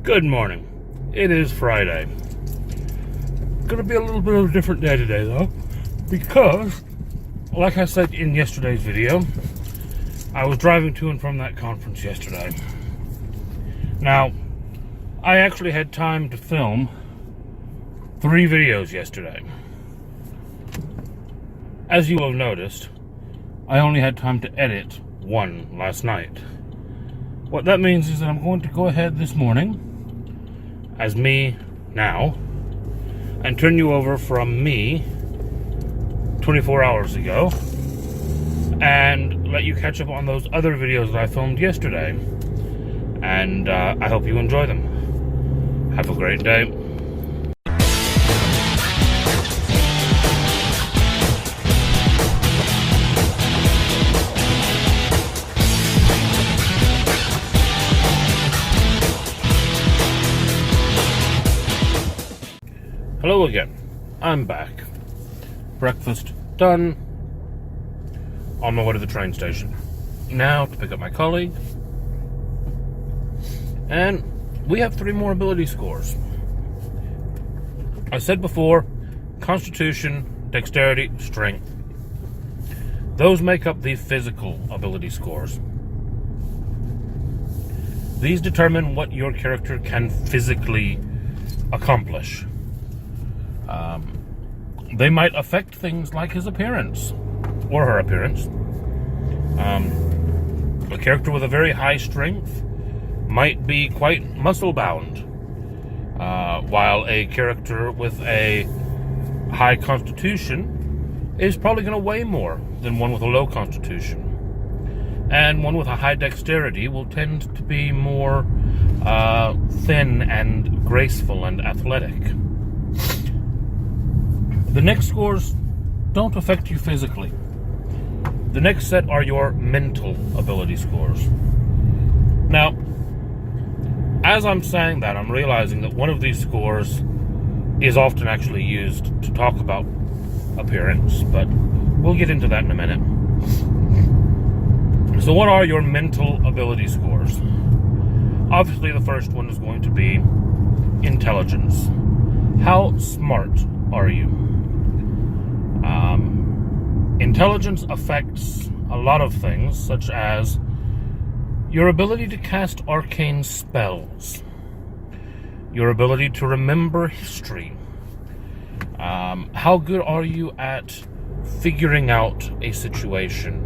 Good morning. It is Friday. Gonna be a little bit of a different day today though, because like I said in yesterday's video, I was driving to and from that conference yesterday. Now, I actually had time to film 3 videos yesterday. As you will have noticed, I only had time to edit 1 last night. What that means is that I'm going to go ahead this morning as me now and turn you over from me 24 hours ago and let you catch up on those other videos that I filmed yesterday. And I hope you enjoy them. Have a great day. Hello again. I'm back. Breakfast done. On my way to the train station. Now to pick up my colleague. And we have 3 more ability scores. I said before, Constitution, Dexterity, Strength. Those make up the physical ability scores. These determine what your character can physically accomplish. They might affect things like his appearance, or her appearance. A character with a very high strength might be quite muscle-bound, while a character with a high constitution is probably going to weigh more than one with a low constitution. And one with a high dexterity will tend to be more thin and graceful and athletic. The next scores don't affect you physically. The next set are your mental ability scores. Now, as I'm saying that, I'm realizing that one of these scores is often actually used to talk about appearance, but we'll get into that in a minute. So what are your mental ability scores? Obviously, the first one is going to be intelligence. How smart are you? Intelligence affects a lot of things, such as your ability to cast arcane spells, your ability to remember history. How good are you at figuring out a situation?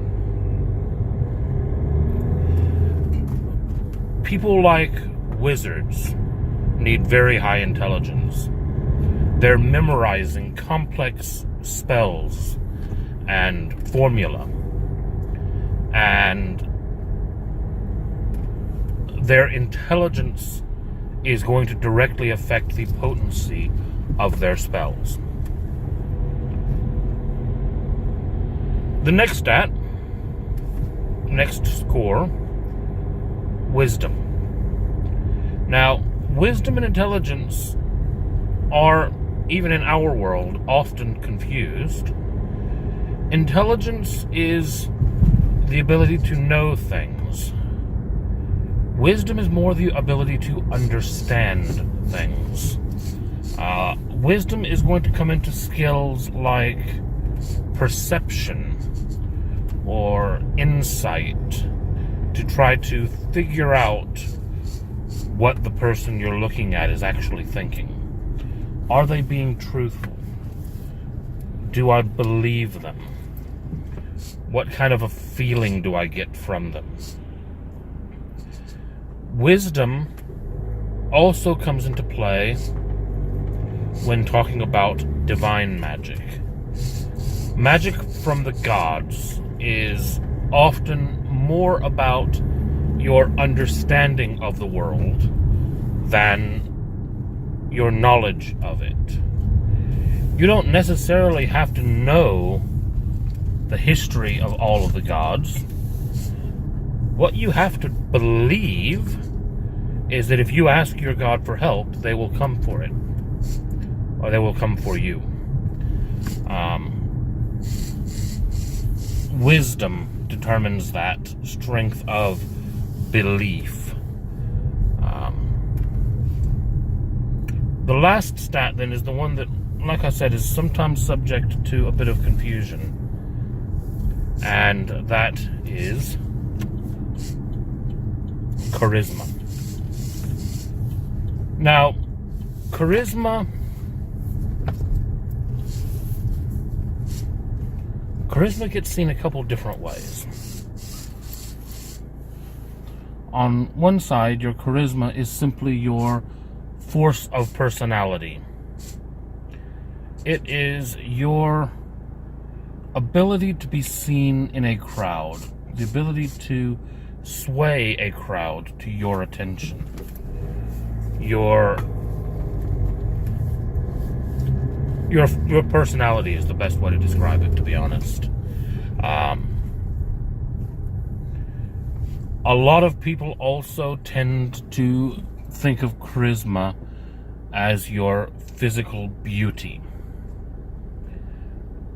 People like wizards need very high intelligence. They're memorizing complex spells and formula, and their intelligence is going to directly affect the potency of their spells. The next score, wisdom. Now, wisdom and intelligence are, even in our world, often confused. Intelligence is the ability to know things. Wisdom is more the ability to understand things. Wisdom is going to come into skills like perception or insight to try to figure out what the person you're looking at is actually thinking. Are they being truthful? Do I believe them? What kind of a feeling do I get from them? Wisdom also comes into play when talking about divine magic. Magic from the gods is often more about your understanding of the world than your knowledge of it. You don't necessarily have to know the history of all of the gods. What you have to believe is that if you ask your god for help, they will come for it, or they will come for you. Wisdom determines that strength of belief. The last stat, then, is the one that, like I said, is sometimes subject to a bit of confusion. And that is charisma. Now, charisma gets seen a couple different ways. On one side, your charisma is simply your force of personality. It is your ability to be seen in a crowd, the ability to sway a crowd to your attention. Your personality is the best way to describe it, to be honest. A lot of people also tend to think of charisma as your physical beauty.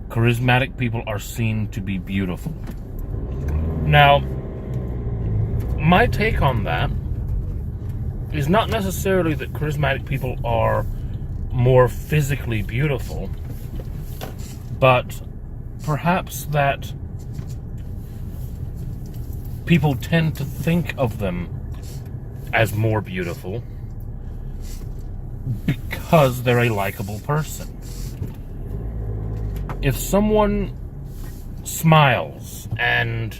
Charismatic people are seen to be beautiful. Now, my take on that is not necessarily that charismatic people are more physically beautiful, but perhaps that people tend to think of them as more beautiful because they're a likable person. If someone smiles and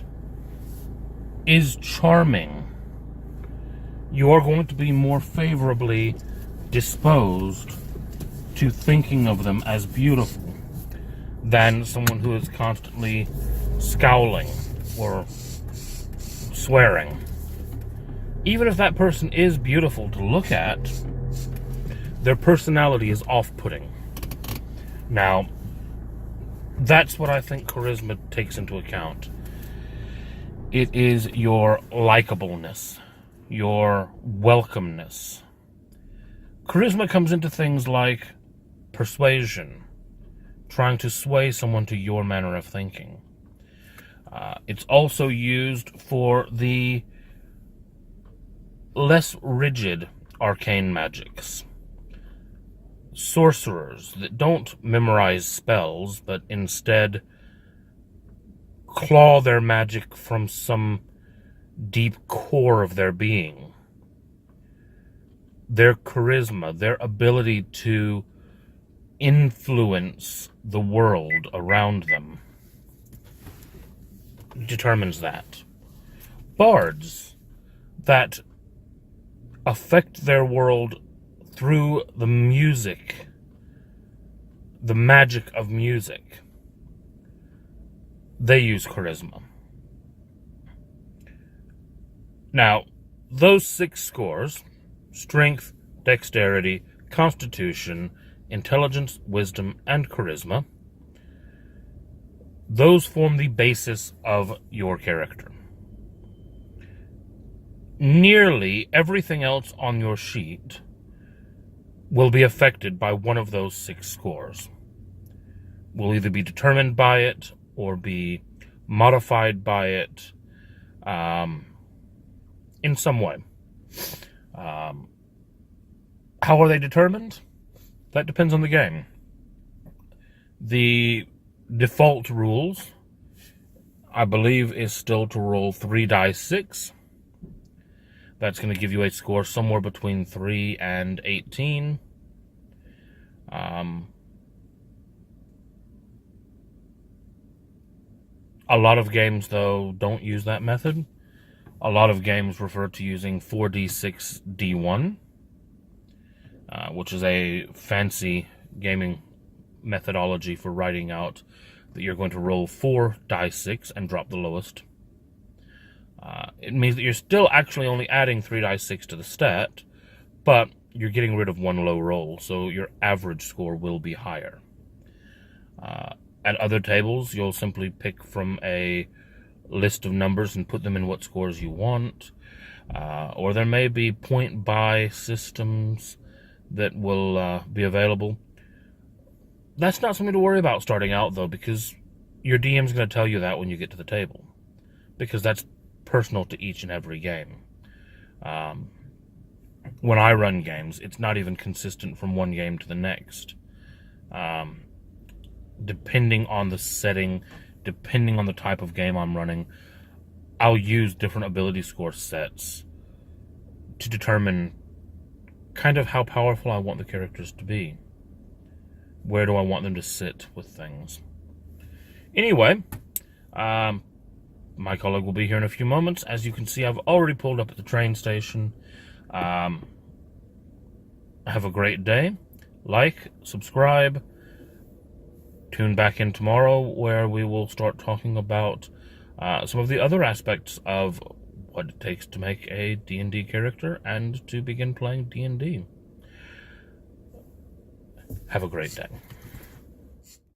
is charming, you are going to be more favorably disposed to thinking of them as beautiful than someone who is constantly scowling or swearing. Even if that person is beautiful to look at, their personality is off-putting. Now, that's what I think charisma takes into account. It is your likableness, your welcomeness. Charisma comes into things like persuasion, trying to sway someone to your manner of thinking. It's also used for the less rigid arcane magics. Sorcerers that don't memorize spells, but instead claw their magic from some deep core of their being. Their charisma, their ability to influence the world around them determines that. Bards that affect their world through the music, the magic of music, they use charisma. Now, those 6 scores, strength, dexterity, constitution, intelligence, wisdom, and charisma, those form the basis of your character. Nearly everything else on your sheet will be affected by one of those 6 scores. Will either be determined by it or be modified by it in some way. How are they determined? That depends on the game. The default rules, I believe, is still to roll 3 dice 6. That's going to give you a score somewhere between 3 and 18. A lot of games, though, don't use that method. A lot of games refer to using 4d6 d1, which is a fancy gaming methodology for writing out that you're going to roll 4 dice 6 and drop the lowest. It means that you're still actually only adding 3 dice 6 to the stat, but you're getting rid of one low roll, so your average score will be higher. At other tables, you'll simply pick from a list of numbers and put them in what scores you want. Or there may be point buy systems that will be available. That's not something to worry about starting out, though, because your DM's going to tell you that when you get to the table, because that's personal to each and every game. when I run games, it's not even consistent from one game to the next. Depending on the setting, depending on the type of game I'm running, I'll use different ability score sets to determine kind of how powerful I want the characters to be. Where do I want them to sit with things? Anyway, my colleague will be here in a few moments. As you can see, I've already pulled up at the train station. Have a great day. Like, subscribe. Tune back in tomorrow where we will start talking about some of the other aspects of what it takes to make a D&D character and to begin playing D&D. Have a great day.